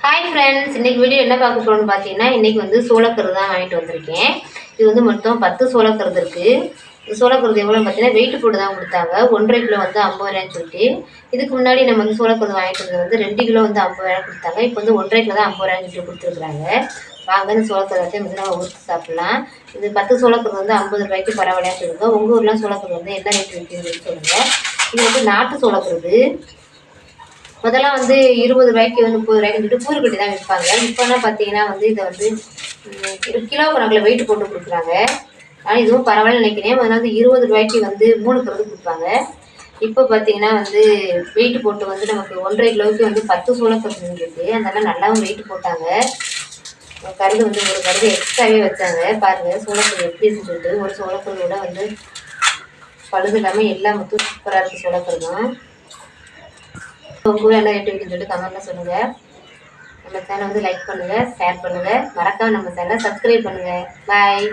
Hi friends, இன்றைக்கி video என்ன பார்க்க போகிறோம்னு பார்த்தீங்கன்னா, இன்றைக்கி வந்து சோளக்கருது தான் வாங்கிட்டு வந்திருக்கேன். இது வந்து மொத்தம் 10 சோளக்கருது இருக்குது. இந்த சோளக்கருது எவ்வளோன்னு பார்த்தீங்கன்னா, வெயிட்டு போட்டு தான் கொடுத்தாங்க. 1,5 கிலோ வந்து 50 ரூபாய்ன்னு சொல்லிட்டு. இதுக்கு முன்னாடி நம்ம வந்து சோளக்கருது வாங்கிட்டு வந்தது வந்து 2 கிலோ வந்து 50 ரூபாய் கொடுத்தாங்க. இப்போ வந்து 1,5 கிலோ தான் 50 ரூபாய்ன்னு சொல்லிட்டு கொடுத்துருக்குறாங்க. வாங்க இந்த சோளக்கருதை வந்து நம்ம ஊற்றி சாப்பிட்லாம். இது 10 சோளக்கருது வந்து 50 ரூபாய்க்கு பரவாயில்லையா சொல்லுங்கள். உங்கள் ஊர்லாம் சோளக்கருது வந்து என்ன ரேட் விற்கிதுன்னு சொல்லுங்கள். இது வந்து நாட்டு சோளக்கருது. முதல்லாம் வந்து 20 ரூபாய்க்கு 30 ரூபாய்க்கு சொல்லிட்டு கூறு கட்டி தான் விற்பாங்க. இப்போனா பார்த்தீங்கன்னா வந்து இதை வந்து கிலோ கணக்கில் வெயிட் போட்டு கொடுக்குறாங்க. ஆனால் இதுவும் பரவாயில்ல நினைக்கிறேன். முதல்ல வந்து 20 ரூபாய்க்கு வந்து 3 கருது கொடுப்பாங்க. இப்போ பார்த்தீங்கன்னா வந்து வெயிட் போட்டு வந்து நமக்கு 1,5 கிலோவுக்கு வந்து 10 சோளக்கருது இருக்குது. அதெல்லாம் நல்லாவும் வெயிட் போட்டாங்க. கருது வந்து ஒரு கருது எக்ஸ்ட்ராவே வச்சாங்க. பாருங்கள் சோளக்கருது எப்படி இருக்குன்னு சொல்லிட்டு. ஒரு சோளக்கருதோட வந்து பழுது இல்லாமல் எல்லாம் மொத்தம் சூப்பராக இருக்குது சோளக்கருதும். உங்கள் என்ன ரேட் இருக்குன்னு சொல்லிட்டு கமெண்ட்டில் சொல்லுங்கள். நம்ம சேனலை வந்து லைக் பண்ணுங்கள், ஷேர் பண்ணுங்கள், மறக்காமல் நம்ம சேனலை சப்ஸ்கிரைப் பண்ணுங்கள். பாய்.